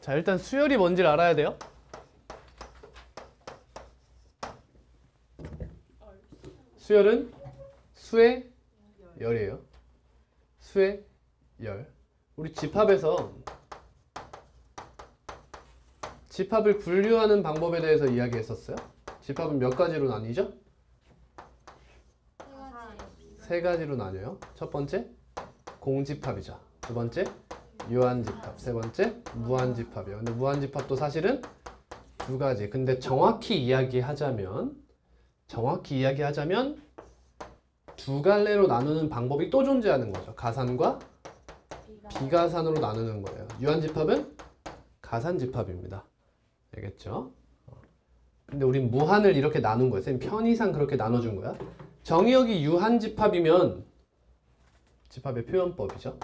자, 일단 수열이 뭔지를 알아야 돼요. 수열은 수의 열이에요. 수의 열. 우리 집합에서 집합을 분류하는 방법에 대해서 이야기했었어요. 집합은 몇 가지로 나뉘죠? 세 가지로 나뉘어요. 첫 번째, 공집합이죠. 두 번째, 유한집합. 세 번째, 무한집합이에요. 근데 무한집합도 사실은 두 가지. 근데 정확히 이야기하자면 두 갈래로 나누는 방법이 또 존재하는 거죠. 가산과 비가산으로 나누는 거예요. 유한집합은 가산집합입니다. 알겠죠? 근데 우린 무한을 이렇게 나눈 거예요. 선생님 편의상 그렇게 나눠준 거야. 정의역이 유한집합이면 집합의 표현법이죠.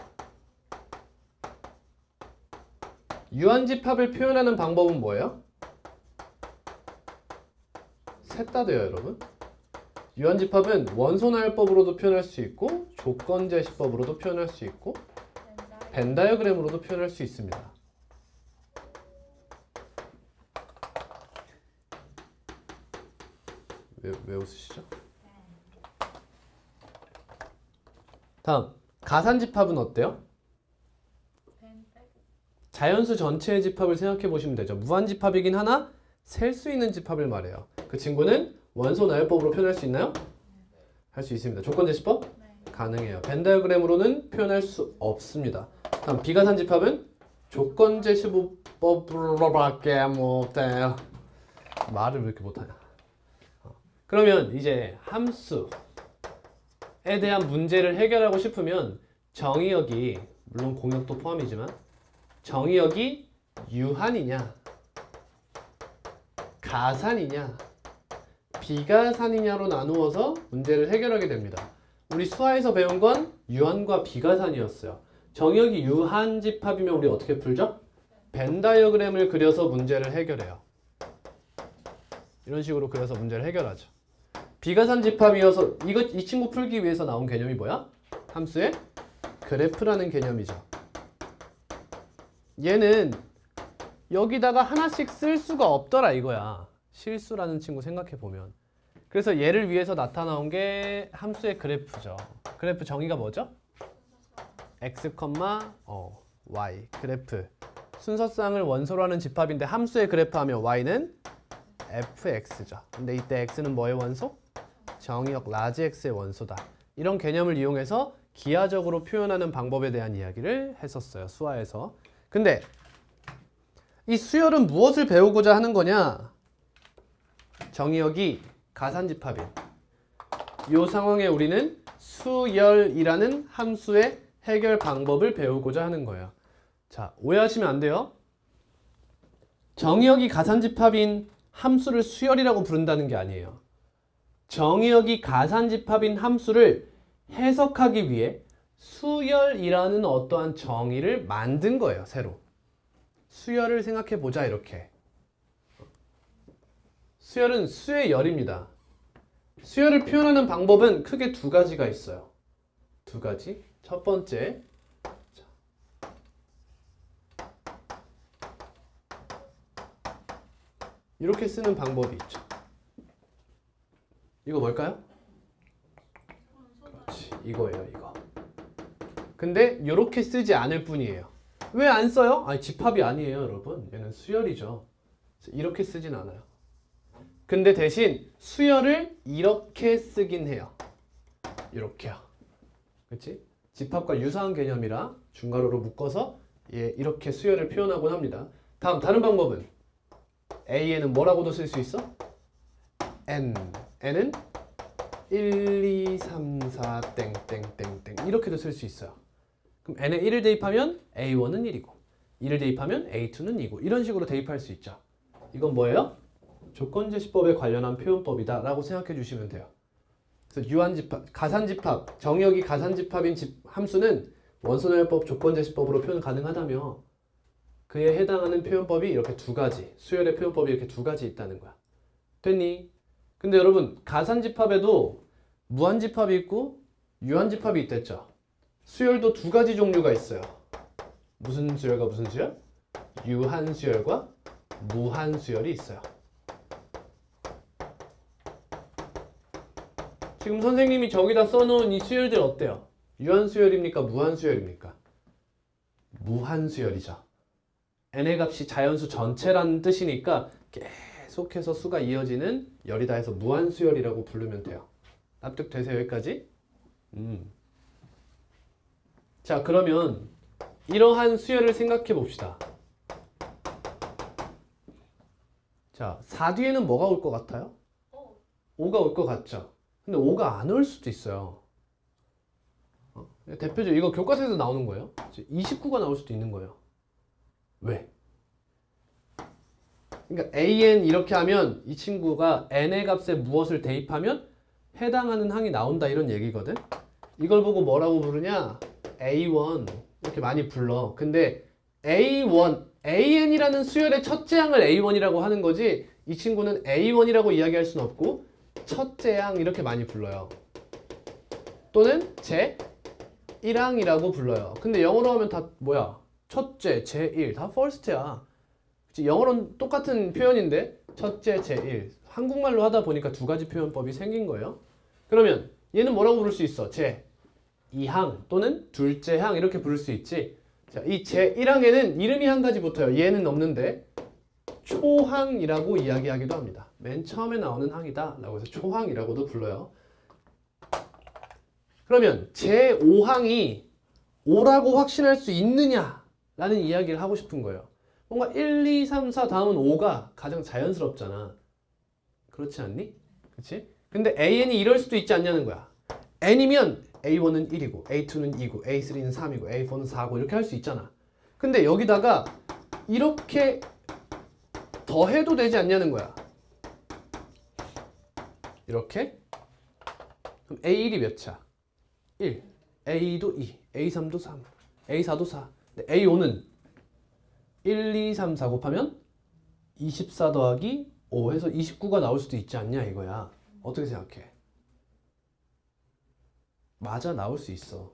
유한집합을 표현하는 방법은 뭐예요? 셋 다 돼요, 여러분. 유한집합은 원소나열법으로도 표현할 수 있고 조건제시법으로도 표현할 수 있고 벤 다이어그램으로도 표현할 수 있습니다. 왜 웃으시죠? 다음, 가산집합은 어때요? 자연수 전체의 집합을 생각해 보시면 되죠. 무한집합이긴 하나 셀 수 있는 집합을 말해요. 그 친구는 원소나열법으로 표현할 수 있나요? 할 수 있습니다. 조건제시법? 가능해요. 벤 다이어그램으로는 표현할 수 없습니다. 다음, 비가산집합은 조건제시법으로밖에 못해요. 말을 왜 이렇게 못하냐. 그러면 이제 함수에 대한 문제를 해결하고 싶으면 정의역이, 물론 공역도 포함이지만 정의역이 유한이냐 가산이냐 비가산이냐로 나누어서 문제를 해결하게 됩니다. 우리 수화에서 배운 건 유한과 비가산이었어요. 정의역이 유한집합이면 우리 어떻게 풀죠? 벤 다이어그램을 그려서 문제를 해결해요. 이런 식으로 그려서 문제를 해결하죠. 비가산 집합이어서 이 친구 풀기 위해서 나온 개념이 뭐야? 함수의 그래프라는 개념이죠. 얘는 여기다가 하나씩 쓸 수가 없더라 이거야. 실수라는 친구 생각해보면. 그래서 얘를 위해서 나타나온 게 함수의 그래프죠. 그래프 정의가 뭐죠? x, y 그래프. 순서쌍을 원소로 하는 집합인데 함수의 그래프 하면 y는 fx죠. 근데 이때 x는 뭐의 원소? 정의역 라지 x의 원소다. 이런 개념을 이용해서 기하적으로 표현하는 방법에 대한 이야기를 했었어요. 수화에서. 근데 이 수열은 무엇을 배우고자 하는 거냐? 정의역이 가산집합인 이 상황에 우리는 수열이라는 함수의 해결 방법을 배우고자 하는 거예요. 자, 오해하시면 안 돼요. 정의역이 가산집합인 함수를 수열이라고 부른다는 게 아니에요. 정의역이 가산집합인 함수를 해석하기 위해 수열이라는 어떠한 정의를 만든 거예요. 새로. 수열을 생각해 보자 이렇게. 수열은 수의 열입니다. 수열을 표현하는 방법은 크게 두 가지가 있어요. 두 가지. 첫 번째, 이렇게 쓰는 방법이 있죠. 이거 뭘까요? 그렇지, 이거예요, 이거. 근데 이렇게 쓰지 않을 뿐이에요. 왜 안 써요? 아니, 집합이 아니에요, 여러분. 얘는 수열이죠. 이렇게 쓰진 않아요. 근데 대신 수열을 이렇게 쓰긴 해요. 이렇게요. 그치? 집합과 유사한 개념이라 중괄호로 묶어서 이렇게 수열을 표현하곤 합니다. 다음, 다른 방법은 A에는 뭐라고도 쓸 수 있어? N. N은 1, 2, 3, 4, 땡땡땡땡 이렇게도 쓸 수 있어요. 그럼 N에 1을 대입하면 A1은 1이고 2를 대입하면 A2는 2고 이런 식으로 대입할 수 있죠. 이건 뭐예요? 조건제시법에 관련한 표현법이다 라고 생각해 주시면 돼요. 그래서 유한집합, 가산집합, 정의역이 가산집합인 함수는 원소나열법 조건제시법으로 표현 가능하다며 그에 해당하는 표현법이 이렇게 두 가지, 수열의 표현법이 이렇게 두 가지 있다는 거야. 됐니? 근데 여러분, 가산집합에도 무한집합이 있고 유한집합이 있댔죠. 수열도 두 가지 종류가 있어요. 무슨 수열과 무슨 수열? 유한수열과 무한수열이 있어요. 지금 선생님이 저기다 써놓은 이 수열들 어때요? 유한수열입니까? 무한수열입니까? 무한수열이죠. n의 값이 자연수 전체라는 뜻이니까 계속해서 수가 이어지는 열이다 해서 무한수열이라고 부르면 돼요. 납득되세요? 여기까지? 자, 그러면 이러한 수열을 생각해 봅시다. 자, 4 뒤에는 뭐가 올 것 같아요? 5가 올 것 같죠? 근데 5가 안 올 수도 있어요. 대표적으로 이거 교과서에서 나오는 거예요. 29가 나올 수도 있는 거예요. 왜? 그러니까 an 이렇게 하면 이 친구가 n의 값에 무엇을 대입하면 해당하는 항이 나온다 이런 얘기거든. 이걸 보고 뭐라고 부르냐? A1 이렇게 많이 불러. 근데 A1, an이라는 수열의 첫째 항을 A1이라고 하는 거지 이 친구는 A1이라고 이야기할 수는 없고 첫째 항 이렇게 많이 불러요. 또는 제1항이라고 불러요. 근데 영어로 하면 다 뭐야? 첫째, 제1 다 first야. 그치? 영어로는 똑같은 표현인데 첫째, 제1 한국말로 하다 보니까 두 가지 표현법이 생긴 거예요. 그러면 얘는 뭐라고 부를 수 있어? 제2항 또는 둘째 항 이렇게 부를 수 있지. 자, 이 제1항에는 이름이 한 가지 붙어요. 얘는 없는데 초항이라고 이야기하기도 합니다. 맨 처음에 나오는 항이다 라고 해서 초항이라고도 불러요. 그러면 제5항이 5라고 확신할 수 있느냐 라는 이야기를 하고 싶은 거예요. 뭔가 1, 2, 3, 4 다음은 5가 가장 자연스럽잖아. 그렇지 않니? 그치? 근데 an이 이럴 수도 있지 않냐는 거야. n이면 a1은 1이고 a2는 2고 a3는 3이고 a4는 4고 이렇게 할 수 있잖아. 근데 여기다가 이렇게 더해도 되지 않냐는 거야. 이렇게 그럼 a1이 몇 차? 1, a2도 2, a3도 3, a4도 4. 근데 a5는 1, 2, 3, 4 곱하면 24 더하기 5 해서 29가 나올 수도 있지 않냐 이거야. 어떻게 생각해? 맞아, 나올 수 있어.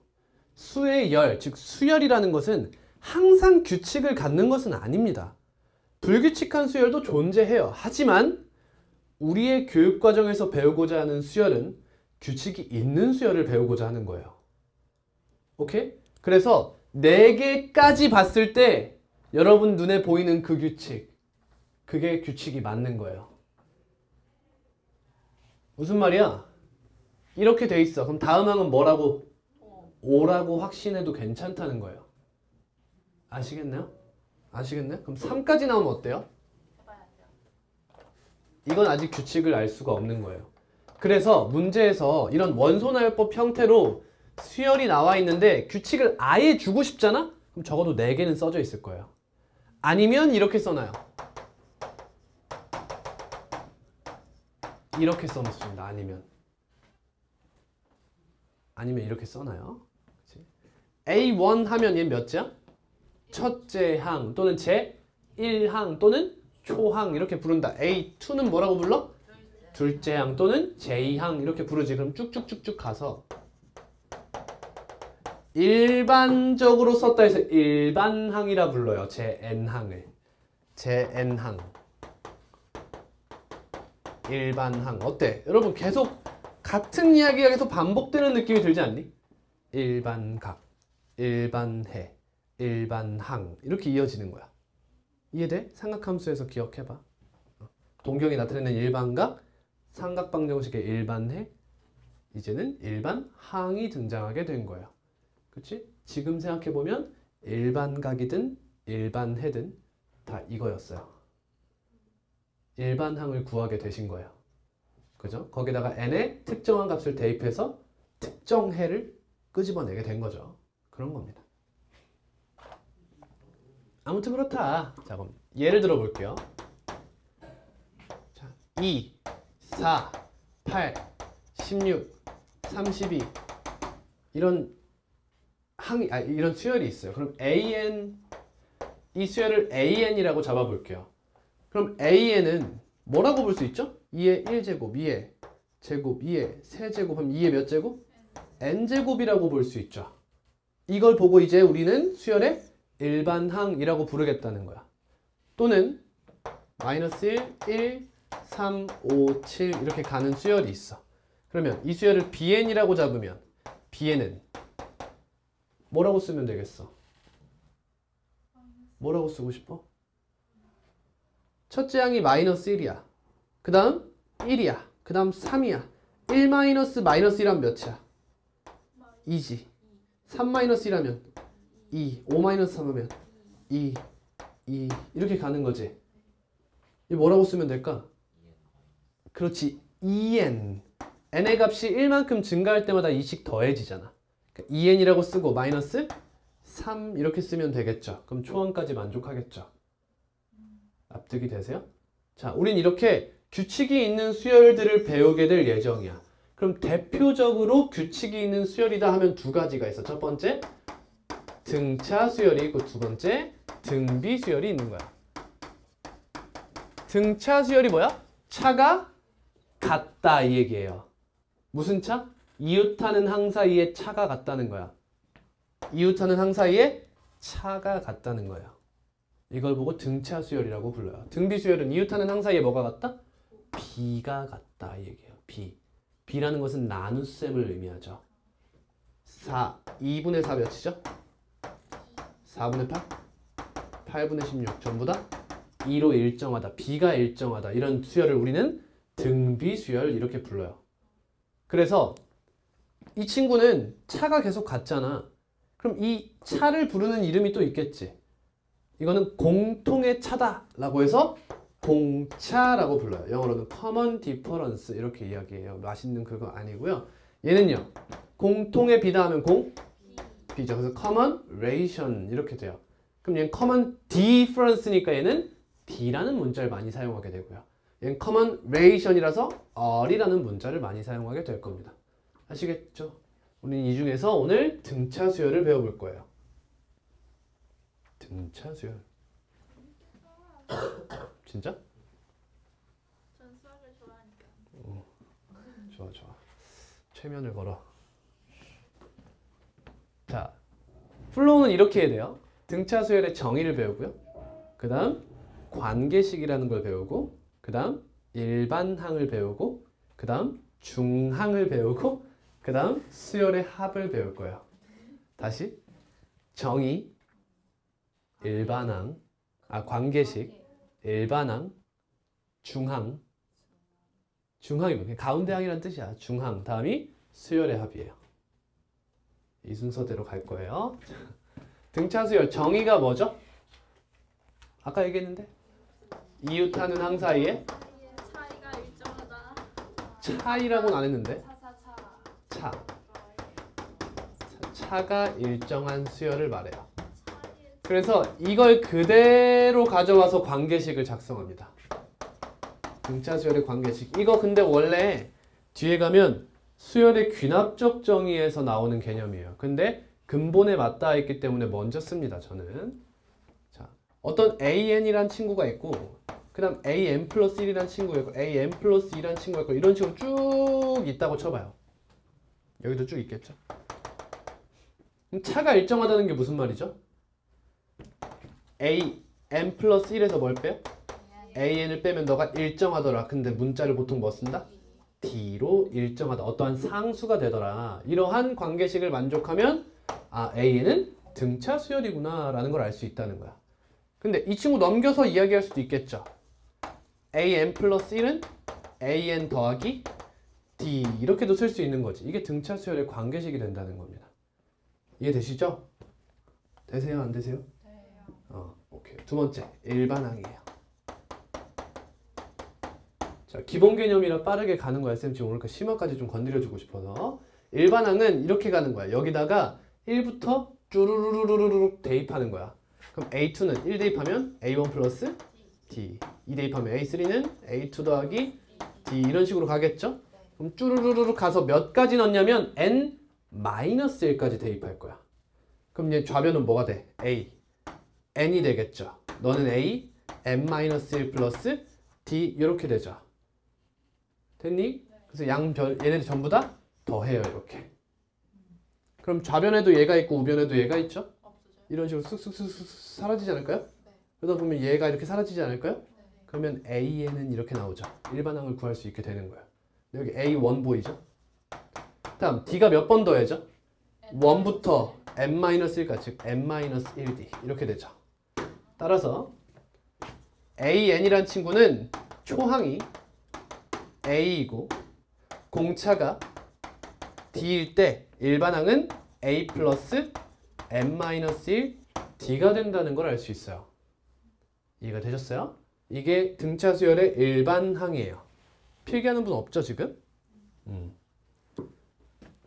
수의 열, 즉 수열이라는 것은 항상 규칙을 갖는 것은 아닙니다. 불규칙한 수열도 존재해요. 하지만 우리의 교육과정에서 배우고자 하는 수열은 규칙이 있는 수열을 배우고자 하는 거예요. 오케이? 그래서 4개까지 봤을 때 여러분 눈에 보이는 그 규칙, 그게 규칙이 맞는 거예요. 무슨 말이야? 이렇게 돼 있어. 그럼 다음 항은 뭐라고? 5라고 확신해도 괜찮다는 거예요. 아시겠나요? 아시겠나요? 그럼 3까지 나오면 어때요? 이건 아직 규칙을 알 수가 없는 거예요. 그래서 문제에서 이런 원소나열법 형태로 수열이 나와 있는데 규칙을 아예 주고 싶잖아? 그럼 적어도 4개는 써져 있을 거예요. 아니면 이렇게 써놔요. 이렇게 써놓습니다. 아니면 이렇게 써놔요. 그치? A1 하면 얘 몇째야? 첫째 항 또는 제1항 또는 초항 이렇게 부른다. A2는 뭐라고 불러? 둘째 항 또는 제2항 이렇게 부르지. 그럼 쭉쭉쭉쭉 가서 일반적으로 썼다 해서 일반항이라 불러요. 제-n항을. 제-n항. 일반항. 어때? 여러분 계속 같은 이야기가 계속 반복되는 느낌이 들지 않니? 일반각, 일반해, 일반항 이렇게 이어지는 거야. 이해돼? 삼각함수에서 기억해봐. 동경이 나타내는 일반각, 삼각방정식의 일반해, 이제는 일반항이 등장하게 된 거예요. 그치? 지금 생각해보면 일반각이든 일반해든 다 이거였어요. 일반항을 구하게 되신 거예요. 그죠? 거기다가 n의 특정한 값을 대입해서 특정해를 끄집어내게 된 거죠. 그런 겁니다. 아무튼 그렇다. 자, 그럼 예를 들어 볼게요. 자, 2, 4, 8, 16, 32 이런 이런 수열이 있어요. 그럼 an 이 수열을 an이라고 잡아볼게요. 그럼 an은 뭐라고 볼 수 있죠? 2의 1제곱, 2의 제곱, 2의 세제곱 하면 2의 몇 제곱? n제곱이라고 볼 수 있죠. 이걸 보고 이제 우리는 수열의 일반항이라고 부르겠다는 거야. 또는 마이너스 1, 1, 3, 5, 7 이렇게 가는 수열이 있어. 그러면 이 수열을 bn이라고 잡으면 bn은 뭐라고 쓰면 되겠어? 뭐라고 쓰고 싶어? 첫째 항이 마이너스 1이야. 그 다음 1이야. 그 다음 3이야. 1 마이너스 마이너스 1하면 몇이야? 2지. 3 마이너스 1하면 2. 5 마이너스 3하면 2. 2. 이렇게 가는 거지. 이 뭐라고 쓰면 될까? 그렇지. 2n. n의 값이 1만큼 증가할 때마다 2씩 더해지잖아. 그러니까 2n이라고 쓰고 마이너스 3 이렇게 쓰면 되겠죠. 그럼 초항까지 만족하겠죠. 납득이 되세요? 자, 우린 이렇게 규칙이 있는 수열들을 배우게 될 예정이야. 그럼 대표적으로 규칙이 있는 수열이다 하면 두 가지가 있어. 첫 번째, 등차 수열이 있고 두 번째, 등비 수열이 있는 거야. 등차 수열이 뭐야? 차가 같다 이 얘기예요. 무슨 차? 이웃하는 항 사이에 차가 같다는 거야. 이웃하는 항 사이에 차가 같다는 거예요. 이걸 보고 등차 수열이라고 불러요. 등비 수열은 이웃하는 항 사이에 뭐가 같다? 비가 같다 이 얘기예요. 비. 비라는 것은 나눗셈을 의미하죠. 2분의 4 몇이죠? 4분의 8? 8분의 16 전부 다 2로 일정하다. 비가 일정하다. 이런 수열을 우리는 등비 수열 이렇게 불러요. 그래서 이 친구는 차가 계속 같잖아. 그럼 이 차를 부르는 이름이 또 있겠지. 이거는 공통의 차다 라고 해서 공차라고 불러요. 영어로는 common difference 이렇게 이야기해요. 맛있는 그거 아니고요. 얘는요. 공통의 비다 하면 비죠. 그래서 common ration 이렇게 돼요. 그럼 얘는 common difference니까 얘는 D라는 문자를 많이 사용하게 되고요. 얘는 common ration이라서 R이라는 문자를 많이 사용하게 될 겁니다. 아시겠죠? 우리는 이 중에서 오늘 등차 수열을 배워볼 거예요. 등차 수열. 진짜? 전 수학을 좋아하니까. 좋아. 최면을 걸어. 자, 플로우는 이렇게 해야 돼요. 등차 수열의 정의를 배우고요. 그 다음 관계식이라는 걸 배우고 그 다음 일반항을 배우고 그 다음 중항을 배우고 그 다음 수열의 합을 배울 거예요. 다시 정의, 일반항, 관계식, 일반항, 중항. 중항이 뭐야? 가운데 항이란 뜻이야. 중항. 다음이 수열의 합이에요. 이 순서대로 갈 거예요. 등차 수열 정의가 뭐죠? 아까 얘기했는데 이웃하는 항 사이에 차이가 일정하다. 차이라고는 안 했는데 차. 차가 일정한 수열을 말해요. 그래서 이걸 그대로 가져와서 관계식을 작성합니다. 등차 수열의 관계식. 이거 근데 원래 뒤에 가면 수열의 귀납적 정의에서 나오는 개념이에요. 근데 근본에 맞닿아 있기 때문에 먼저 씁니다. 저는. 자, 어떤 AN이란 친구가 있고 그 다음 AN 플러스 1이란 친구가 있고 AN 플러스 2란 친구가 있고 이런 식으로 쭉 있다고 쳐봐요. 여기도 쭉 있겠죠. 그럼 차가 일정하다는 게 무슨 말이죠? AN 플러스 1에서 뭘 빼요? AN을 빼면 너가 일정하더라. 근데 문자를 보통 뭐 쓴다? D로 일정하다. 어떠한 상수가 되더라. 이러한 관계식을 만족하면 AN은 등차 수열이구나 라는 걸 알 수 있다는 거야. 근데 이 친구 넘겨서 이야기할 수도 있겠죠. AN 플러스 1은 AN 더하기 D 이렇게도 쓸 수 있는 거지. 이게 등차 수열의 관계식이 된다는 겁니다. 이해되시죠? 되세요? 안 되세요? 오케이. 두 번째, 일반항이에요. 자, 기본 개념이라 빠르게 가는 거야. 쌤 지금 오늘 그 심화까지 좀 건드려주고 싶어서. 일반항은 이렇게 가는 거야. 여기다가 1부터 쭈루루루루루 대입하는 거야. 그럼 A2는 1 대입하면 A1 플러스 D, 2 대입하면 A3는 A2 더하기 D 이런 식으로 가겠죠? 그럼 쭈루루루루 가서 몇 가지 넣냐면 N-1까지 대입할 거야. 그럼 얘 좌변은 뭐가 돼? A, N이 되겠죠. 너는 A, N-1 플러스 D 이렇게 되죠. 됐니? 그래서 양변 얘네들 전부 다 더해요. 이렇게. 그럼 좌변에도 얘가 있고 우변에도 얘가 있죠? 없어져요. 이런 식으로 쑥쑥쑥쑥 사라지지 않을까요? 네. 그러다 보면 얘가 이렇게 사라지지 않을까요? 네. 그러면 A에는 이렇게 나오죠. 일반항을 구할 수 있게 되는 거예요. 여기 A1 보이죠? 다음 D가 몇 번 더해져? 1부터 n-1까지, 즉 n-1d 이렇게 되죠. 따라서 AN이란 친구는 초항이 A이고 공차가 D일 때 일반항은 A 플러스 n-1 D가 된다는 걸 알 수 있어요. 이해가 되셨어요? 이게 등차 수열의 일반항이에요. 필기하는 분 없죠 지금?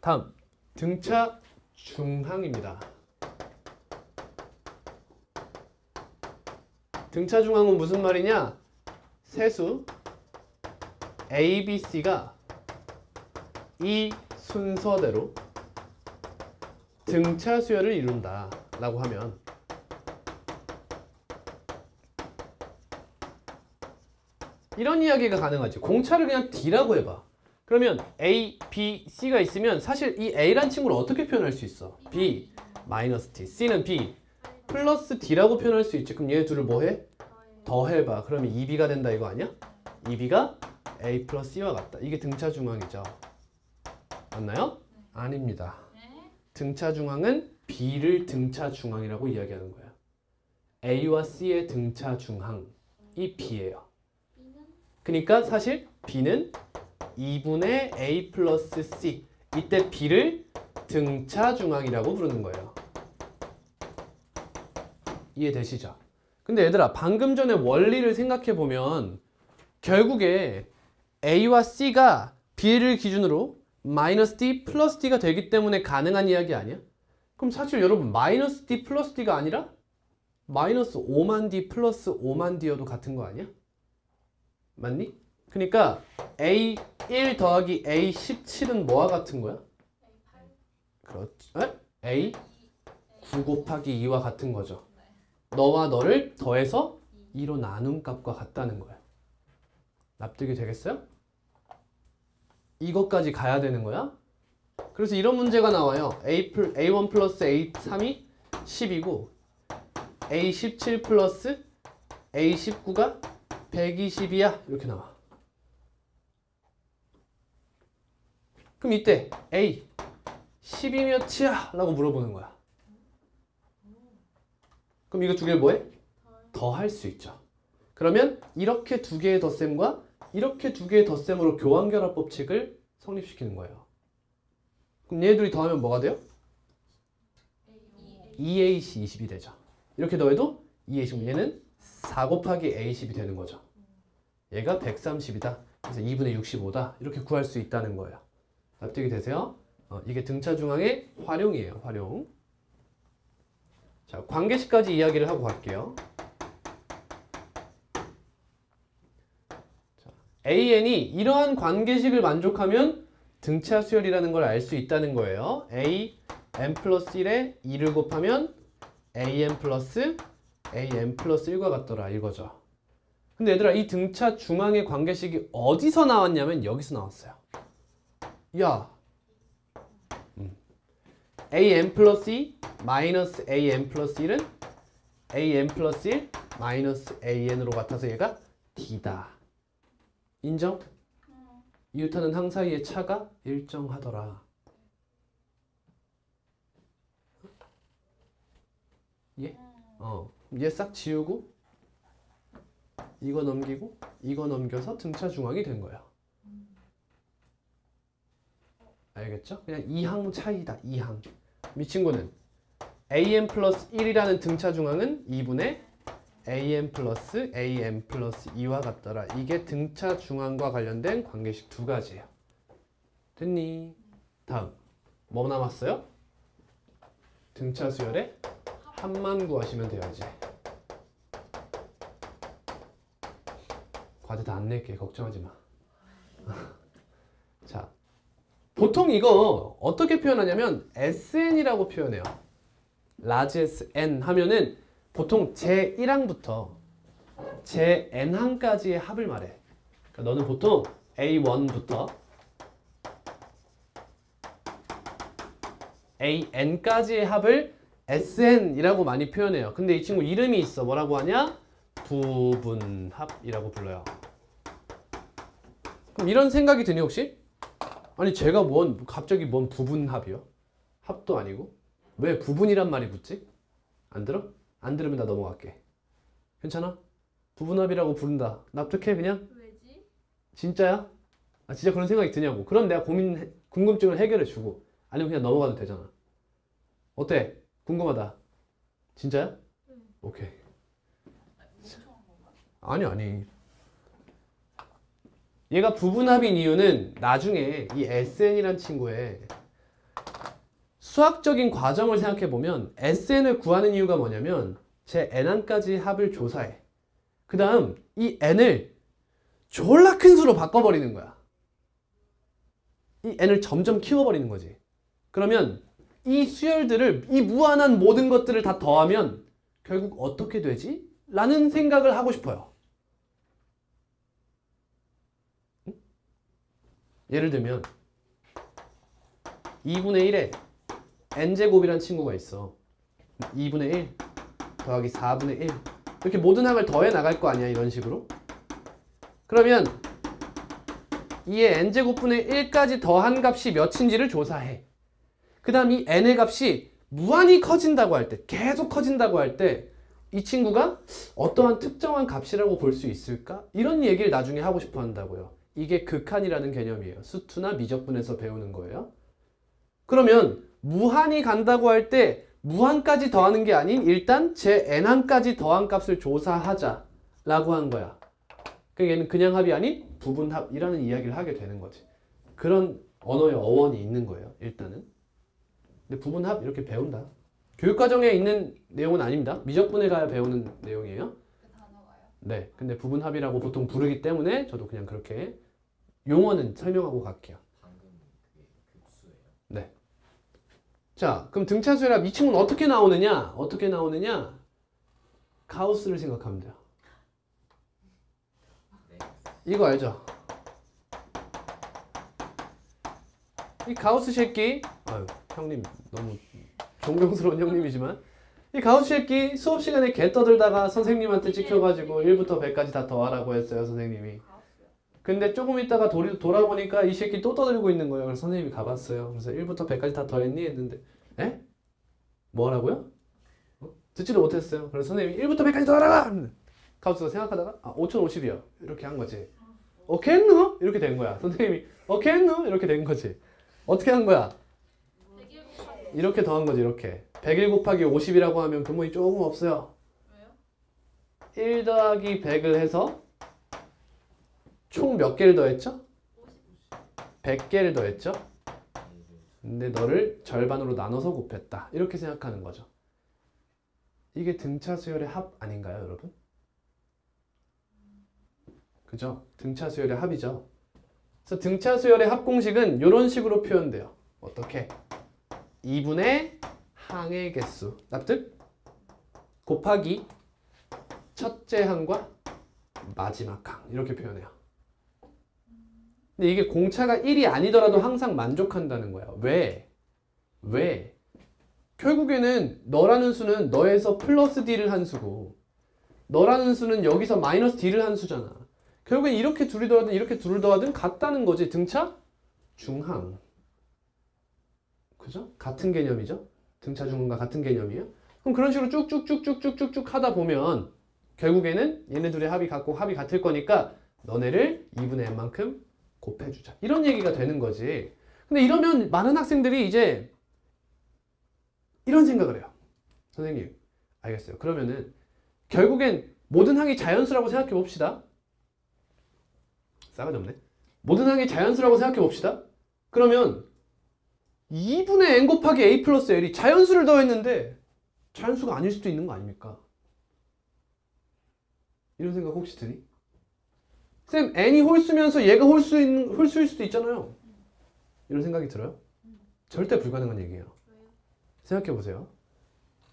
다음 등차 중항입니다. 등차 중항은 무슨 말이냐? 세수 A, B, C가 이 순서대로 등차 수열을 이룬다 라고 하면 이런 이야기가 가능하지. 공차를 그냥 D라고 해봐. 그러면 A, B, C가 있으면 사실 이 A란 친구를 어떻게 표현할 수 있어? B 마이너스 T, C는 B 플러스 D라고 표현할 수 있지. 그럼 얘 둘을 뭐 해? 더해봐. 그러면 2B가 된다 이거 아니야? 2B가 A 플러스 C와 같다. 이게 등차 중항이죠. 맞나요? 아닙니다. 등차 중항은 B를 등차 중항이라고 이야기하는 거예요. A와 C의 등차 중항이 B예요. 그러니까 사실 B는 2분의 A 플러스 C. 이때 B를 등차 중항이라고 부르는 거예요. 이해되시죠? 근데 얘들아 방금 전에 원리를 생각해 보면 결국에 A와 C가 B를 기준으로 마이너스 D 플러스 D가 되기 때문에 가능한 이야기 아니야? 그럼 사실 여러분 마이너스 D 플러스 D가 아니라 마이너스 5만 D 플러스 5만 D여도 같은 거 아니야? 맞니? 그러니까 A1 더하기 A17은 뭐와 같은 거야? 그렇지. 에? A9 곱하기 2와 같은 거죠. 너와 너를 더해서 2로 나눈 값과 같다는 거야. 납득이 되겠어요? 이것까지 가야 되는 거야? 그래서 이런 문제가 나와요. A1 플러스 A3이 10이고 A17 플러스 A19가 120이야. 이렇게 나와. 그럼 이때 A 10이 몇이야? 라고 물어보는 거야. 그럼 이거 두 개를 뭐해? 더 할 수 있죠. 그러면 이렇게 두 개의 덧셈과 이렇게 두 개의 덧셈으로 교환결합 법칙을 성립시키는 거예요. 그럼 얘들이 더하면 뭐가 돼요? 2AC 20이 되죠. 이렇게 더해도 2AC 얘는 4 곱하기 A10이 되는 거죠. 얘가 130이다. 그래서 2분의 65다. 이렇게 구할 수 있다는 거예요. 납득이 되세요? 이게 등차 중항의 활용이에요. 활용. 자, 관계식까지 이야기를 하고 갈게요. 자, AN이 이러한 관계식을 만족하면 등차 수열이라는 걸 알 수 있다는 거예요. A, n 플러스 1에 2를 곱하면 AN 플러스 AN 플러스 1과 같더라 이거죠. 근데 얘들아 이 등차 중앙의 관계식이 어디서 나왔냐면 여기서 나왔어요. 야 AN 플러스 2 마이너스 AN 플러스 1은 AN 플러스 1 마이너스 AN으로 같아서 얘가 D다. 인정? 이웃하는 항 사이의 차가 일정하더라. 예? 얘 싹 지우고 이거 넘기고 이거 넘겨서 등차 중앙이 된 거야. 알겠죠? 그냥 2항 차이다. 2항. 이 친구는 AN 플러스 1이라는 등차 중앙은 2분의 AN 플러스 AN 플러스 2와 같더라. 이게 등차 중앙과 관련된 관계식 두 가지예요. 됐니? 다음 뭐 남았어요? 등차 수열의 합만 구하시면 돼야지. 과제 다 안 낼게. 걱정하지 마. 자, 보통 이거 어떻게 표현하냐면 SN이라고 표현해요. 라지 SN 하면은 보통 제1항부터 제-n항까지의 합을 말해. 그러니까 너는 보통 A1부터 AN까지의 합을 SN이라고 많이 표현해요. 근데 이 친구 이름이 있어. 뭐라고 하냐? 부분합이라고 불러요. 그럼 이런 생각이 드니 혹시? 아니 제가 갑자기 뭔 부분합이요? 합도 아니고? 왜 부분이란 말이 붙지? 안 들어? 안 들으면 나 넘어갈게. 괜찮아? 부분합이라고 부른다. 납득해 그냥? 왜지? 진짜야? 아 진짜 그런 생각이 드냐고. 그럼 내가 궁금증을 해결해 주고 아니면 그냥 넘어가도 되잖아. 어때? 궁금하다. 진짜야? 오케이. 아니. 얘가 부분합인 이유는 나중에 이 SN이란 친구의 수학적인 과정을 생각해보면 SN을 구하는 이유가 뭐냐면 제 N항까지 합을 조사해. 그 다음 이 N을 졸라 큰 수로 바꿔버리는 거야. 이 N을 점점 키워버리는 거지. 그러면 이 수열들을, 이 무한한 모든 것들을 다 더하면 결국 어떻게 되지? 라는 생각을 하고 싶어요. 응? 예를 들면 2분의 1에 n제곱이라는 친구가 있어. 2분의 1 더하기 4분의 1 이렇게 모든 항을 더해 나갈 거 아니야 이런 식으로. 그러면 이에 n제곱분의 1까지 더한 값이 몇인지를 조사해. 그 다음 이 n의 값이 무한히 커진다고 할 때, 계속 커진다고 할 때 이 친구가 어떠한 특정한 값이라고 볼 수 있을까? 이런 얘기를 나중에 하고 싶어 한다고요. 이게 극한이라는 개념이에요. 수투나 미적분에서 배우는 거예요. 그러면 무한히 간다고 할 때 무한까지 더하는 게 아닌 일단 제 n항까지 더한 값을 조사하자 라고 한 거야. 그러니까 얘는 그냥 합이 아닌 부분합이라는 이야기를 하게 되는 거지. 그런 언어의 어원이 있는 거예요. 일단은. 근데 부분합 이렇게 배운다. 교육과정에 있는 내용은 아닙니다. 미적분에 가야 배우는 내용이에요. 그 단어가요? 네. 근데 부분합이라고 보통 부르기 때문에 저도 그냥 그렇게 용어는 설명하고 갈게요. 방금 그게 급수예요? 네. 자, 그럼 등차수열합 이 친구는 어떻게 나오느냐? 어떻게 나오느냐? 가우스를 생각하면 돼요. 네. 이거 알죠? 이 가우스 새끼, 아유, 형님 너무 존경스러운 형님이지만 이 가우스 새끼 수업 시간에 개 떠들다가 선생님한테 찍혀가지고 1부터 100까지 다 더하라고 했어요, 선생님이. 근데 조금 있다가 돌아보니까 이 새끼 또 떠들고 있는 거예요. 그래서 선생님이 가봤어요. 그래서 1부터 100까지 다 더했니? 했는데 에? 뭐 하라고요? 듣지도 못했어요. 그래서 선생님이 1부터 100까지 더하라고! 가우스가 생각하다가 5050이요. 이렇게 한 거지. 오케이 했누? 이렇게 된 거야. 선생님이 오케이 했누? 이렇게 된 거지. 어떻게 한 거야? 100일 곱하기 이렇게 더한 거지. 이렇게 100일 곱하기 50이라고 하면 근본이 조금 없어요. 왜요? 1 더하기 100을 해서 총 몇 개를 더했죠? 100개를 더했죠? 근데 너를 절반으로 나눠서 곱했다. 이렇게 생각하는 거죠. 이게 등차수열의 합 아닌가요, 여러분? 그죠? 등차수열의 합이죠. 그래서 등차수열의 합 공식은 이런 식으로 표현돼요. 어떻게? 2분의 항의 개수 납득? 곱하기 첫째 항과 마지막 항 이렇게 표현해요. 근데 이게 공차가 1이 아니더라도 항상 만족한다는 거야. 왜? 결국에는 너라는 수는 너에서 플러스 d를 한 수고 너라는 수는 여기서 마이너스 d를 한 수잖아. 결국엔 이렇게 둘이 더하든 이렇게 둘을 더하든 같다는 거지. 등차 중항. 그죠? 같은 개념이죠? 등차 중항과 같은 개념이에요. 그럼 그런 식으로 쭉쭉쭉쭉쭉쭉 하다 보면 결국에는 얘네 둘의 합이 같고 합이 같을 거니까 너네를 2분의 n만큼 곱해주자. 이런 얘기가 되는 거지. 근데 이러면 많은 학생들이 이제 이런 생각을 해요. 선생님, 알겠어요. 그러면은 결국엔 모든 항이 자연수라고 생각해 봅시다. 싸가지 없네. 모든 항이 자연수라고 생각해 봅시다. 그러면 2분의 n 곱하기 a 플러스 l이 자연수를 더했는데 자연수가 아닐 수도 있는 거 아닙니까? 이런 생각 혹시 드니? 쌤, n이 홀수면서 얘가 홀수일 수도 있잖아요. 이런 생각이 들어요? 절대 불가능한 얘기예요. 왜요? 생각해 보세요.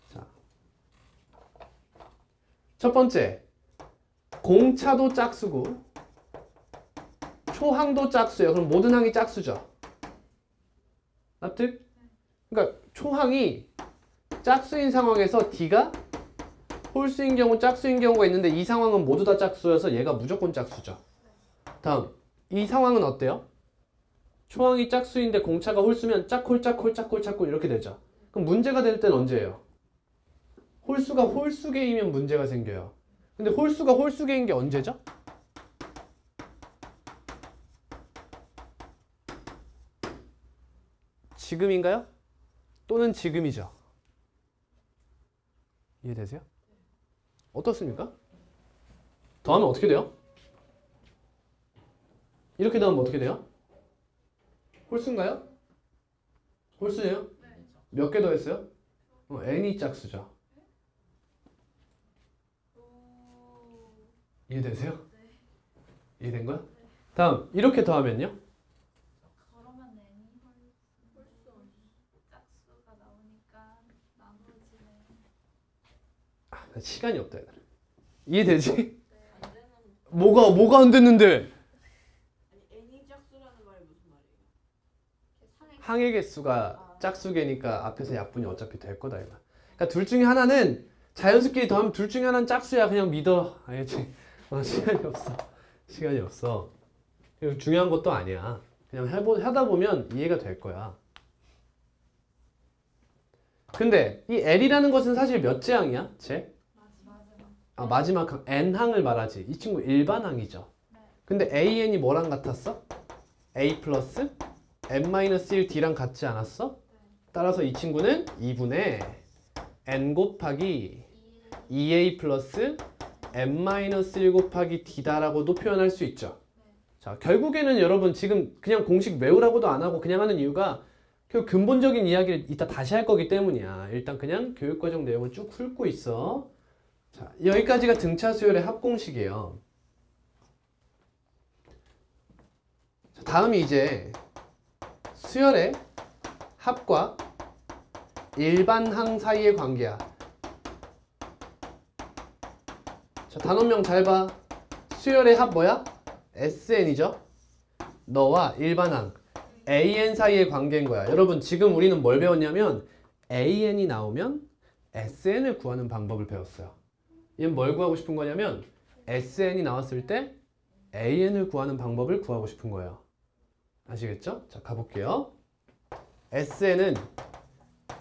자, 첫 번째, 공차도 짝수고 초항도 짝수예요. 그럼 모든 항이 짝수죠. 납득? 그러니까 초항이 짝수인 상황에서 D가 홀수인 경우, 짝수인 경우가 있는데 이 상황은 모두 다 짝수여서 얘가 무조건 짝수죠. 다음, 이 상황은 어때요? 초항이 짝수인데 공차가 홀수면 짝홀, 짝홀, 짝홀, 짝홀 이렇게 되죠. 그럼 문제가 될 때는 언제예요? 홀수가 홀수개이면 문제가 생겨요. 근데 홀수가 홀수개인 게 언제죠? 지금인가요? 또는 지금이죠. 이해되세요? 어떻습니까? 더하면 어떻게 돼요? 이렇게 더하면 어떻게 돼요? 홀수인가요? 홀수예요? 몇 개 더했어요? n이 짝수죠. 이해되세요? 이해된 거야? 다음 이렇게 더하면요? 그러면 n이 홀수 짝수가 나오니까 나누어지네. 시간이 없다 얘들아. 이해되지? 뭐가 안 됐는데? n이 짝수라는 말이 무슨 말이에요? 항의 개수가 짝수개니까 앞에서 약분이 어차피 될 거다 이거. 그러니까 둘 중에 하나는 자연수끼리 더하면 둘 중에 하나는 짝수야. 그냥 믿어. 알겠지? 시간이 없어. 시간이 없어. 중요한 것도 아니야. 그냥 하다 보면 이해가 될 거야. 근데 이 L이라는 것은 사실 몇 제항이야? 마지막 n항을 말하지. 이 친구 일반항이죠. 근데 an이 뭐랑 같았어? a 플러스 n-1d랑 같지 않았어? 따라서 이 친구는 2분의 n 곱하기 2a 플러스 n-1 곱하기 d다라고도 표현할 수 있죠. 자, 결국에는 여러분 지금 그냥 공식 외우라고도 안 하고 그냥 하는 이유가 그 근본적인 이야기를 이따 다시 할 거기 때문이야. 일단 그냥 교육과정 내용을 쭉 훑고 있어. 자, 여기까지가 등차 수열의 합공식이에요. 자, 다음이 이제 수열의 합과 일반항 사이의 관계야. 자, 단원명 잘 봐. 수열의 합 뭐야? SN이죠? 너와 일반항 AN 사이의 관계인 거야. 여러분 지금 우리는 뭘 배웠냐면 AN이 나오면 SN을 구하는 방법을 배웠어요. 얘는 뭘 구하고 싶은 거냐면 SN이 나왔을 때 AN을 구하는 방법을 구하고 싶은 거예요. 아시겠죠? 자, 가볼게요. SN은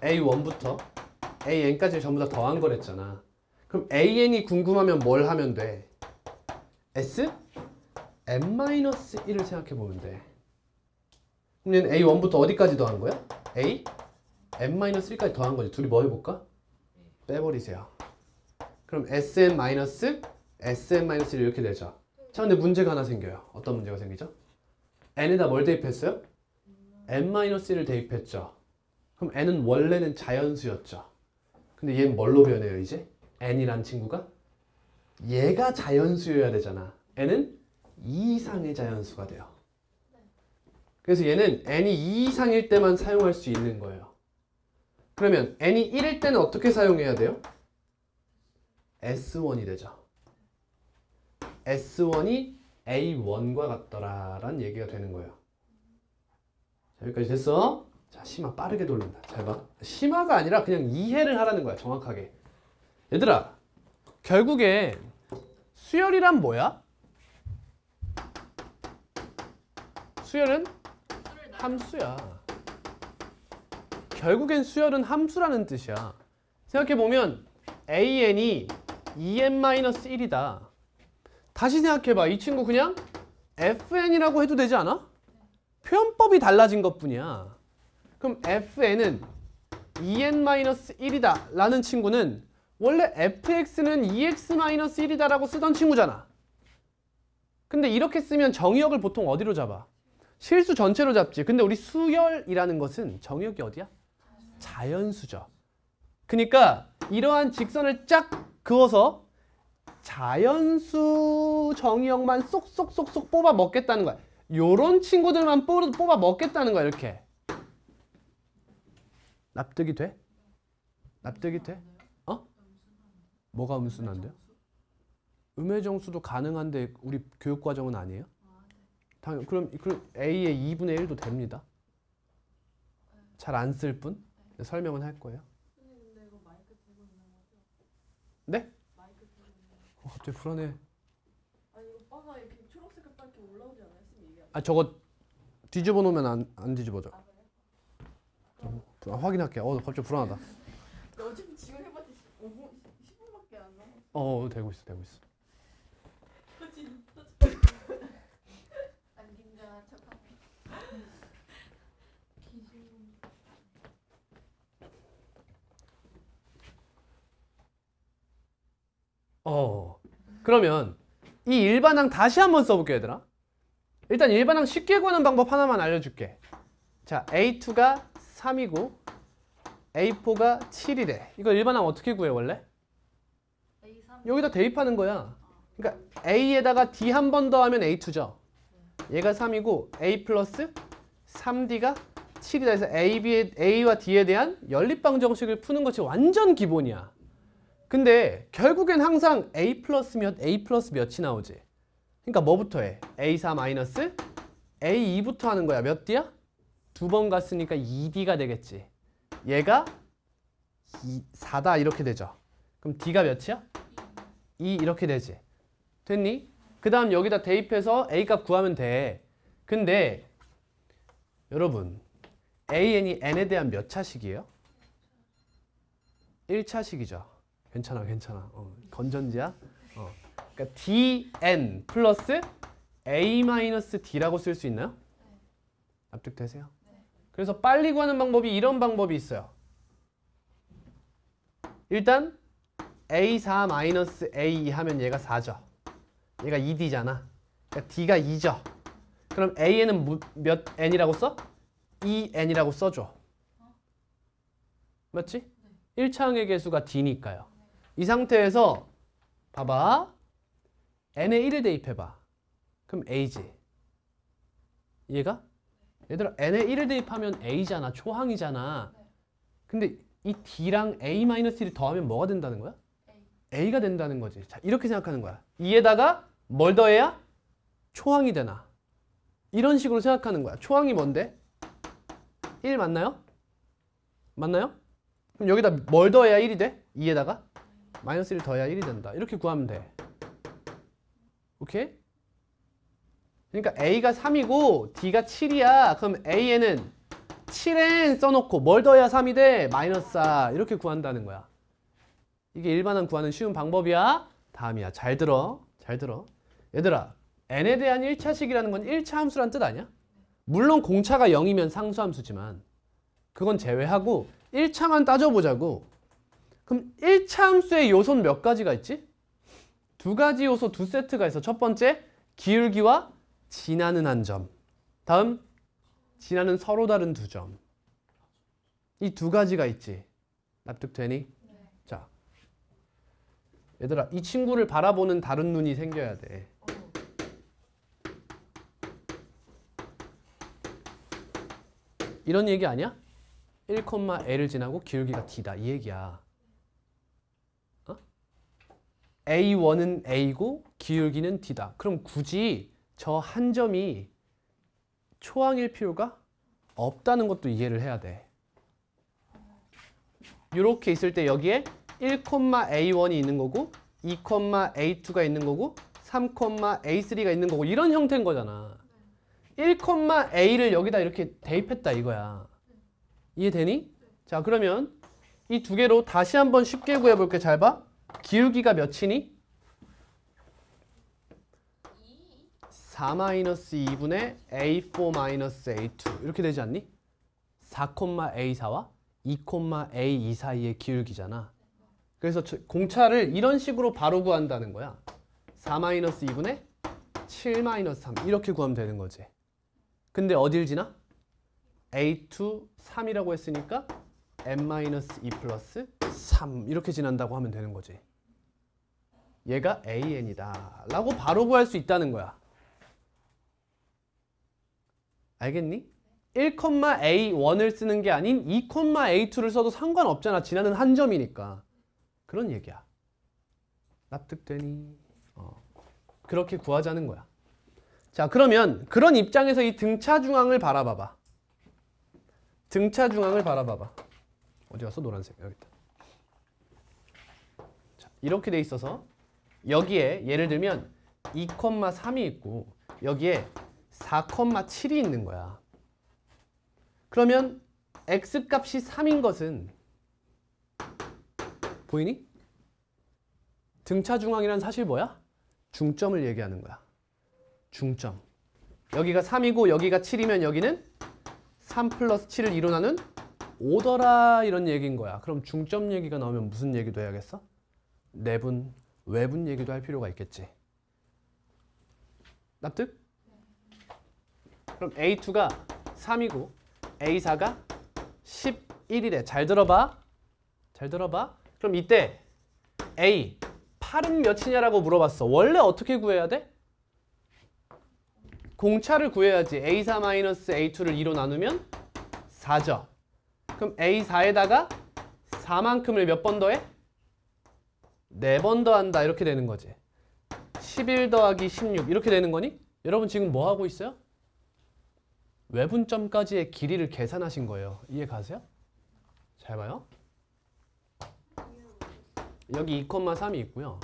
A1부터 AN까지 전부 다 더한 거랬잖아. 그럼 AN이 궁금하면 뭘 하면 돼? S? n-1을 생각해 보면 돼. 그럼 얘는 A1부터 어디까지 더한 거야? A? n-1까지 더한 거지. 둘이 뭐 해볼까? 빼버리세요. 그럼 Sn-SN-1 이렇게 되죠. 자, 근데 문제가 하나 생겨요. 어떤 문제가 생기죠? n에다 뭘 대입했어요? n-1을 대입했죠. 그럼 n은 원래는 자연수였죠. 근데 얘는 뭘로 변해요 이제? n이란 친구가? 얘가 자연수여야 되잖아. n은 2 이상의 자연수가 돼요. 그래서 얘는 n이 2 이상일 때만 사용할 수 있는 거예요. 그러면 n이 1일 때는 어떻게 사용해야 돼요? S1이 되죠. S1이 A1과 같더라라는 얘기가 되는 거예요. 자, 여기까지 됐어? 자, 심화 빠르게 돌린다. 잘 봐. 심화가 아니라 그냥 이해를 하라는 거야. 정확하게. 얘들아, 결국에 수열이란 뭐야? 수열은 함수야. 결국엔 수열은 함수라는 뜻이야. 생각해보면 AN이 2n-1이다. 다시 생각해봐. 이 친구 그냥 FN이라고 해도 되지 않아? 표현법이 달라진 것뿐이야. 그럼 FN은 2n-1이다 라는 친구는 원래 fx는 2x-1이다 라고 쓰던 친구잖아. 근데 이렇게 쓰면 정의역을 보통 어디로 잡아? 실수 전체로 잡지. 근데 우리 수열이라는 것은 정의역이 어디야? 자연수죠. 그러니까 이러한 직선을 쫙 그어서 자연수 정의역만 쏙쏙쏙쏙 뽑아 먹겠다는 거야. 요런 친구들만 뽑아 먹겠다는 거야. 이렇게. 납득이 돼? 납득이 돼? 어? 뭐가 음수난데요? 음의 정수도 가능한데 우리 교육과정은 아니에요? 그럼 A의 2분의 1도 됩니다. 잘 안 쓸 뿐? 설명은 할 거예요. 근데 이거 네? 마이크 때문에. 갑자기 불안해. 아니 오빠가 이렇게 초록색 빨게 올라오지 않아요? 쌤 얘기하면. 아 저거 뒤집어 놓으면 안 뒤집어져. 아 그래? 확인할게. 갑자기 불안하다. 너 어차피 지금 해봤자 5분, 10분밖에 안 남았어. 되고 있어, 되고 있어. 안 긴장한 척하네. 기준. 그러면 이 일반항 다시 한번 써볼게 얘들아. 일단 일반항 쉽게 구하는 방법 하나만 알려줄게. 자, A2가 3이고 A4가 7이래. 이거 일반항 어떻게 구해 원래? A3. 여기다 대입하는 거야. 그러니까 A에다가 D 한 번 더 하면 A2죠. 얘가 3이고 A 플러스 3D가 7이다 해서 A와 D에 대한 연립방 정식을 푸는 것이 완전 기본이야. 근데 결국엔 항상 A 플러스 몇이 나오지. 그러니까 뭐부터 해? A4 마이너스 A2부터 하는 거야. 몇 D야? 2번 갔으니까 2D가 되겠지. 얘가 4다 이렇게 되죠. 그럼 D가 몇이야? 2 이렇게 되지. 됐니? 그 다음 여기다 대입해서 A값 구하면 돼. 근데 여러분 AN이 N에 대한 몇 차식이에요? 1차식이죠. 괜찮아. 건전지야. 그러니까 DN 플러스 A-D라고 쓸 수 있나요? 납득되세요? 그래서 빨리 구하는 방법이 이런 방법이 있어요. 일단 A4-A2 하면 얘가 4죠. 얘가 2D잖아. 그러니까 D가 2죠. 그럼 AN은 몇 N이라고 써? 2N이라고 써줘. 맞지? 1차항의 개수가 D니까요. 이 상태에서 봐봐. N에 1을 대입해봐. 그럼 A지. 얘가? 얘들아 N에 1을 대입하면 A잖아. 초항이잖아. 근데 이 D랑 A-1을 더하면 뭐가 된다는 거야? A가 된다는 거지. 자, 이렇게 생각하는 거야. 이에다가 뭘 더해야? 초항이 되나? 이런 식으로 생각하는 거야. 초항이 뭔데? 1 맞나요? 맞나요? 그럼 여기다 뭘 더해야 1이 돼? 2에다가 마이너스 1 더해야 1이 된다. 이렇게 구하면 돼. 오케이? 그러니까 A가 3이고 D가 7이야. 그럼 A에는 7N 써놓고 뭘 더해야 3이 돼? 마이너스 4 이렇게 구한다는 거야. 이게 일반항 구하는 쉬운 방법이야. 다음이야. 잘 들어. 얘들아 N에 대한 1차식이라는 건 1차 함수란 뜻 아니야? 물론 공차가 0이면 상수함수지만 그건 제외하고 1차만 따져보자고. 그럼 1차 함수의 요소는 몇 가지가 있지? 두 가지 요소 두 세트가 있어. 첫 번째 기울기와 지나는 한 점. 다음 지나는 서로 다른 두 점. 이 두 가지가 있지. 납득되니? 네. 자, 얘들아 이 친구를 바라보는 다른 눈이 생겨야 돼. 이런 얘기 아니야? 1,L을 지나고 기울기가 D다 이 얘기야. A1은 A고 기울기는 D다. 그럼 굳이 저 한 점이 초항일 필요가 없다는 것도 이해를 해야 돼. 이렇게 있을 때 여기에 1,A1이 있는 거고 2,A2가 있는 거고 3,A3가 있는 거고 이런 형태인 거잖아. 1,A를 여기다 이렇게 대입했다 이거야. 이해되니? 자 그러면 이 두 개로 다시 한번 쉽게 구해볼게. 잘 봐. 기울기가 몇이니? 4-2분의 A4-A2 이렇게 되지 않니? 4,A4와 2,A2 사이의 기울기잖아. 그래서 공차를 이런 식으로 바로 구한다는 거야. 4-2분의 7-3 이렇게 구하면 되는 거지. 근데 어딜 지나? A2, 3이라고 했으니까 n-2 플러스 3 이렇게 지난다고 하면 되는 거지. 얘가 AN이다 라고 바로 구할 수 있다는 거야. 알겠니? 1,A1을 쓰는 게 아닌 2,A2를 써도 상관없잖아. 지나는 한 점이니까. 그런 얘기야. 납득되니? 그렇게 구하자는 거야. 자 그러면 그런 입장에서 이 등차 중앙을 바라봐봐. 등차 중앙을 바라봐봐. 어디 갔어? 노란색. 여기 있다. 자, 이렇게 돼 있어서 여기에 예를 들면 2,3이 있고 여기에 4,7이 있는 거야. 그러면 x값이 3인 것은 보이니? 등차 중앙이란 사실 뭐야? 중점을 얘기하는 거야. 중점. 여기가 3이고 여기가 7이면 여기는 3 플러스 7을 이뤄나는 5더라 이런 얘기인 거야. 그럼 중점 얘기가 나오면 무슨 얘기도 해야겠어? 내분, 외분 얘기도 할 필요가 있겠지. 납득? 그럼 A2가 3이고 A4가 11이래. 잘 들어봐. 잘 들어봐. 그럼 이때 A, 8은 몇이냐라고 물어봤어. 원래 어떻게 구해야 돼? 공차를 구해야지. A4-A2를 2로 나누면 4죠. 그럼 A4에다가 4만큼을 몇 번 더해? 4번 더한다. 이렇게 되는 거지. 11 더하기 16 이렇게 되는 거니? 여러분 지금 뭐 하고 있어요? 외분점까지의 길이를 계산하신 거예요. 이해 가세요? 잘 봐요. 여기 2,3이 있고요.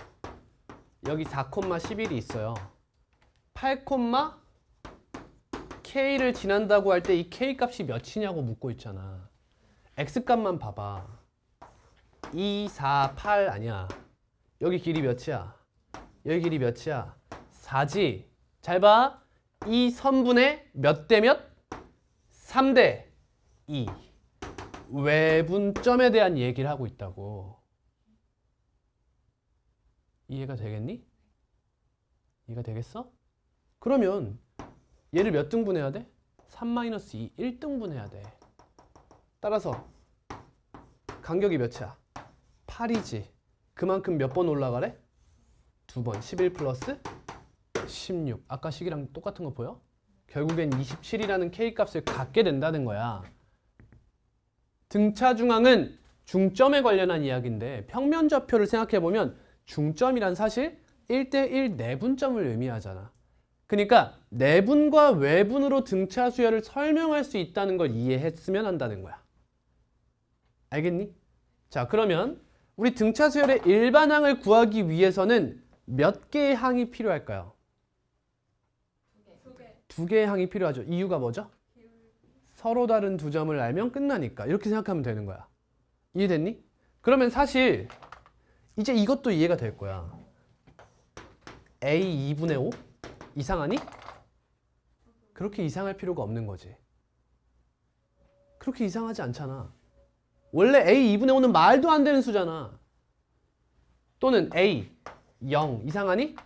여기 4,11이 있어요. 8, K를 지난다고 할 때 이 K 값이 몇이냐고 묻고 있잖아. X 값만 봐봐. 2, 4, 8 아니야. 여기 길이 몇이야? 여기 길이 몇이야? 4지. 잘 봐. 이 선분의 몇 대 몇? 3대 2. 외분점에 대한 얘기를 하고 있다고. 이해가 되겠니? 이해가 되겠어? 그러면 얘를 몇 등분해야 돼? 3-2, 1등분해야 돼. 따라서 간격이 몇이야? 8이지. 그만큼 몇 번 올라가래? 2번. 11 플러스 16. 아까 식이랑 똑같은 거 보여? 결국엔 27이라는 K값을 갖게 된다는 거야. 등차 중앙은 중점에 관련한 이야기인데 평면좌표를 생각해보면 중점이란 사실 1대1 내분점을 의미하잖아. 그러니까 내분과 외분으로 등차 수열을 설명할 수 있다는 걸 이해했으면 한다는 거야. 알겠니? 자, 그러면 우리 등차 수열의 일반항을 구하기 위해서는 몇 개의 항이 필요할까요? 2개의 항이 필요하죠. 이유가 뭐죠? 서로 다른 두 점을 알면 끝나니까. 이렇게 생각하면 되는 거야. 이해됐니? 그러면 사실 이제 이것도 이해가 될 거야. A 2분의 5? 이상하니? 그렇게 이상할 필요가 없는 거지. 그렇게 이상하지 않잖아. 원래 A 2분의 5는 말도 안 되는 수잖아. 또는 A 0 이상하니?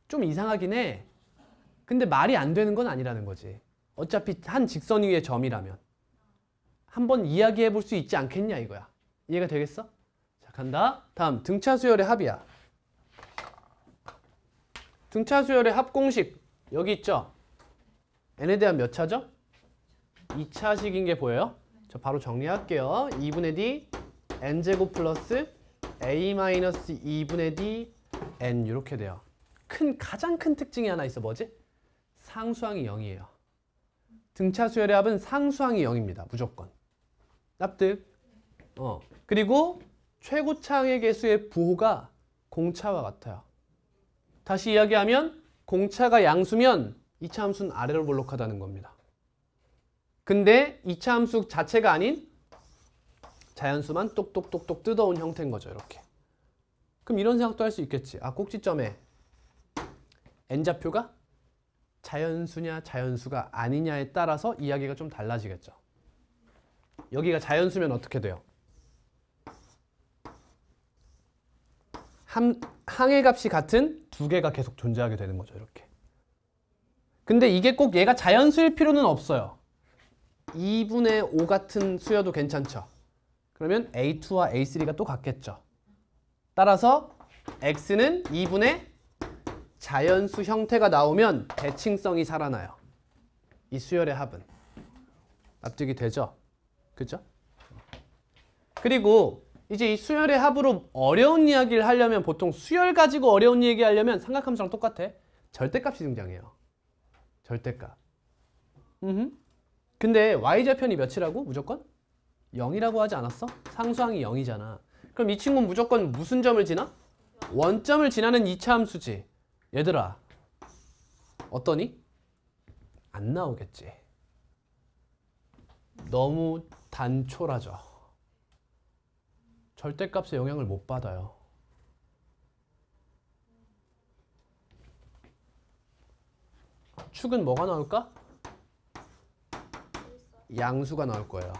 좀 이상하긴 해. 근데 말이 안 되는 건 아니라는 거지. 어차피 한 직선 위의 점이라면 한번 이야기해 볼 수 있지 않겠냐 이거야. 이해가 되겠어? 자, 간다. 다음 등차 수열의 합이야. 등차 수열의 합 공식 여기 있죠? n에 대한 몇 차죠? 2차식인 게 보여요? 저 바로 정리할게요. 2분의 d n제곱 플러스 a-2분의 d n 이렇게 돼요. 가장 큰 특징이 하나 있어. 뭐지? 상수항이 0이에요. 등차 수열의 합은 상수항이 0입니다. 무조건. 납득? 그리고 최고차항의 개수의 부호가 공차와 같아요. 다시 이야기하면 공차가 양수면 2차 함수는 아래로 볼록하다는 겁니다. 근데 2차 함수 자체가 아닌 자연수만 똑똑똑똑 뜯어온 형태인 거죠. 이렇게. 그럼 이런 생각도 할 수 있겠지. 아, 꼭지점에 n좌표가 자연수냐 자연수가 아니냐에 따라서 이야기가 좀 달라지겠죠. 여기가 자연수면 어떻게 돼요? 항의 값이 같은 두 개가 계속 존재하게 되는 거죠. 이렇게. 근데 이게 꼭 얘가 자연수일 필요는 없어요. 2분의 5 같은 수여도 괜찮죠. 그러면 A2와 A3가 또 같겠죠. 따라서 X는 2분의 자연수 형태가 나오면 대칭성이 살아나요. 이 수열의 합은. 납득이 되죠? 그죠? 그리고 이제 이 수열의 합으로 어려운 이야기를 하려면 보통 수열 가지고 어려운 얘기 하려면 삼각함수랑 똑같아. 절대값이 등장해요. 절대값. 근데 y좌편이 몇이라고? 무조건? 0이라고 하지 않았어? 상수항이 0이잖아. 그럼 이 친구는 무조건 무슨 점을 지나? 원점을 지나는 2차 함수지. 얘들아, 어떠니? 안 나오겠지. 너무 단촐하죠. 절대값에 영향을 못 받아요. 축은 뭐가 나올까? 양수가 나올 거예요.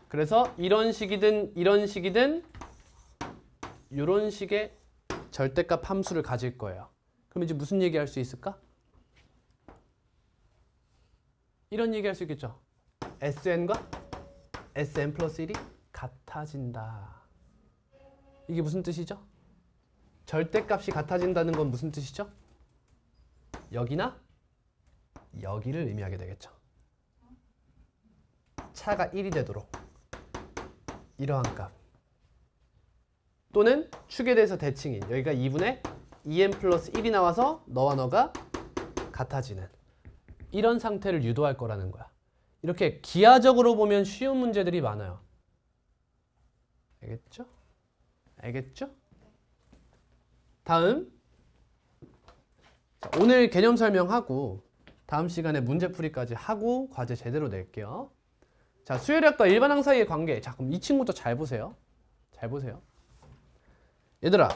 그래서 이런 식이든 이런 식이든 이런 식의 절대값 함수를 가질 거예요. 그럼 이제 무슨 얘기할 수 있을까? 이런 얘기할 수 있겠죠. SN과 SN 플러스 1이 같아진다. 이게 무슨 뜻이죠? 절대값이 같아진다는 건 무슨 뜻이죠? 여기나 여기를 의미하게 되겠죠. 차가 1이 되도록 이러한 값 또는 축에 대해서 대칭인 여기가 2분의 2n 플러스 1이 나와서 너와 너가 같아지는 이런 상태를 유도할 거라는 거야. 이렇게 기하적으로 보면 쉬운 문제들이 많아요. 알겠죠? 알겠죠? 다음 자, 오늘 개념 설명하고 다음 시간에 문제풀이까지 하고 과제 제대로 낼게요. 자, 수열역과 일반항 사이의 관계. 자, 그럼 이 친구도 잘 보세요. 잘 보세요. 얘들아,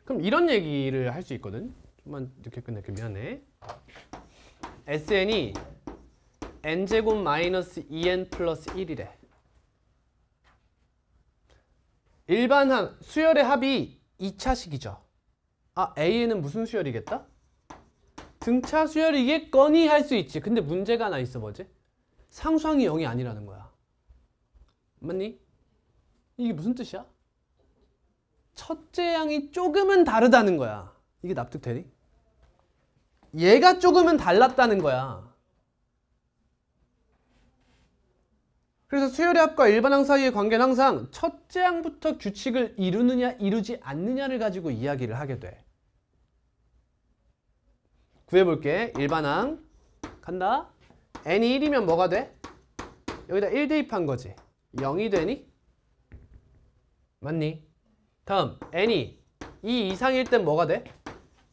그럼 이런 얘기를 할 수 있거든. 좀만 늦게 끝낼게 미안해. SN이 n제곱 마이너스 2n 플러스 1이래. 일반항 수열의 합이 2차식이죠. 아, A는 무슨 수열이겠다? 등차 수열이겠거니 할 수 있지. 근데 문제가 하나 있어. 뭐지? 상수항이 0이 아니라는 거야. 맞니? 이게 무슨 뜻이야? 첫째 항이 조금은 다르다는 거야. 이게 납득되니? 얘가 조금은 달랐다는 거야. 그래서 수열의 합과 일반항 사이의 관계는 항상 첫째 항부터 규칙을 이루느냐 이루지 않느냐를 가지고 이야기를 하게 돼. 구해볼게. 일반항 간다. n이 1이면 뭐가 돼? 여기다 1 대입한 거지. 0이 되니? 맞니? 다음 n이 2 이상일 땐 뭐가 돼?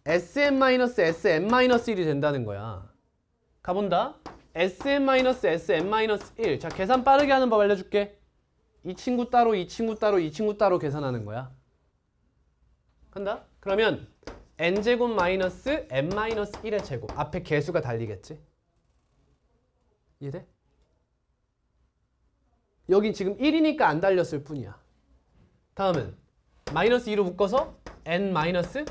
sn-sn-1이 된다는 거야. 가본다. sn-sn-1. 자, 계산 빠르게 하는 법 알려줄게. 이 친구 따로, 이 친구 따로, 이 친구 따로 계산하는 거야. 간다. 그러면 n제곱 마이너스 n-1의 제곱. 앞에 개수가 달리겠지. 이해돼? 여긴 지금 1이니까 안 달렸을 뿐이야. 다음은 마이너스 2로 묶어서 n-n-1.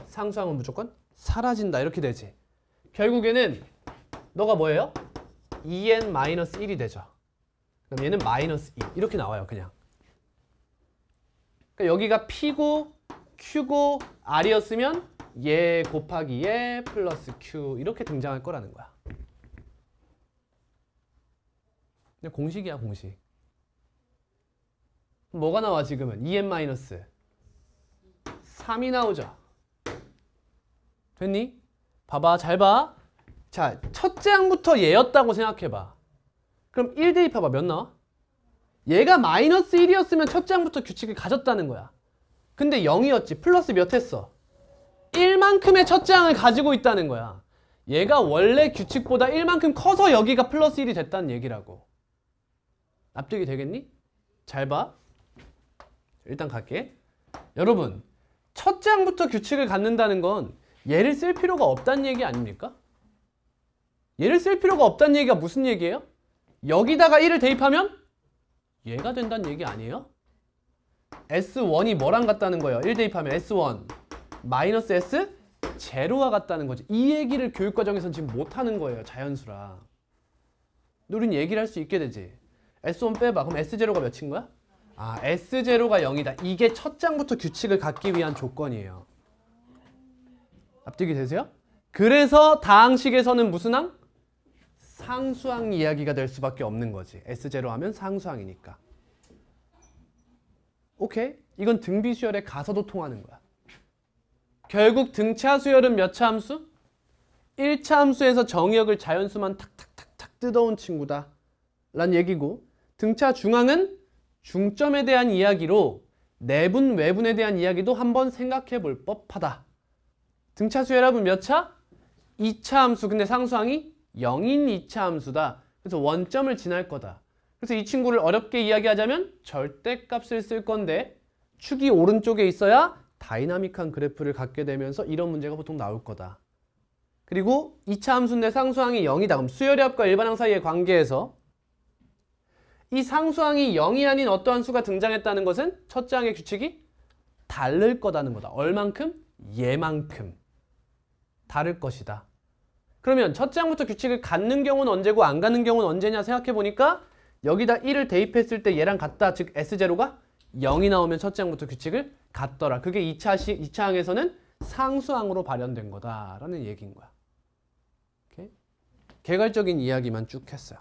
상수항은 무조건 사라진다. 이렇게 되지. 결국에는 너가 뭐예요? 2n-1이 되죠. 그럼 얘는 마이너스 2. 이렇게 나와요. 그냥. 그러니까 여기가 P고 Q고 R이었으면 얘 곱하기 얘 플러스 Q 이렇게 등장할 거라는 거야. 그냥 공식이야. 공식. 뭐가 나와 지금은? 2n-3이 나오죠. 됐니? 봐봐. 잘 봐. 자, 첫째 항부터 얘였다고 생각해봐. 그럼 1 대입해봐. 몇 나와? 얘가 마이너스 1이었으면 첫째 항부터 규칙을 가졌다는 거야. 근데 0이었지. 플러스 몇 했어? 1만큼의 첫째 항을 가지고 있다는 거야. 얘가 원래 규칙보다 1만큼 커서 여기가 플러스 1이 됐다는 얘기라고. 납득이 되겠니? 잘 봐. 일단 갈게. 여러분, 첫째 항부터 규칙을 갖는다는 건 얘를 쓸 필요가 없다는 얘기 아닙니까? 얘를 쓸 필요가 없다는 얘기가 무슨 얘기예요? 여기다가 1을 대입하면 얘가 된다는 얘기 아니에요? S1이 뭐랑 같다는 거예요? 1 대입하면 S1 마이너스 S 제로와 같다는 거지. 이 얘기를 교육과정에서는 지금 못하는 거예요. 자연수라. 우린 얘기를 할 수 있게 되지. S1 빼봐. 그럼 S0가 몇인 거야? 아, S0가 0이다. 이게 첫 장부터 규칙을 갖기 위한 조건이에요. 납득이 되세요? 그래서 다항식에서는 무슨 항? 상수항 이야기가 될 수밖에 없는 거지. S0 하면 상수항이니까. 오케이? 이건 등비 수열에 가서도 통하는 거야. 결국 등차 수열은 몇 차 함수? 1차 함수에서 정의역을 자연수만 탁탁탁탁 뜯어온 친구다. 란 얘기고 등차 중항은 중점에 대한 이야기로 내분, 외분에 대한 이야기도 한번 생각해 볼 법하다. 등차 수열합은 몇 차? 2차 함수. 근데 상수항이 0인 2차 함수다. 그래서 원점을 지날 거다. 그래서 이 친구를 어렵게 이야기하자면 절대값을 쓸 건데 축이 오른쪽에 있어야 다이나믹한 그래프를 갖게 되면서 이런 문제가 보통 나올 거다. 그리고 2차 함수인데 상수항이 0이다. 그럼 수열합과 일반항 사이의 관계에서 이 상수항이 0이 아닌 어떠한 수가 등장했다는 것은 첫째 항의 규칙이 다를 거다는 거다. 얼만큼? 얘만큼 다를 것이다. 그러면 첫째 항부터 규칙을 갖는 경우는 언제고 안 갖는 경우는 언제냐 생각해 보니까 여기다 1을 대입했을 때 얘랑 같다. 즉 S0가 0이 나오면 첫째 항부터 규칙을 갖더라. 그게 2차 항에서는 상수항으로 발현된 거다라는 얘기인 거야. 오케이? 개괄적인 이야기만 쭉 했어요.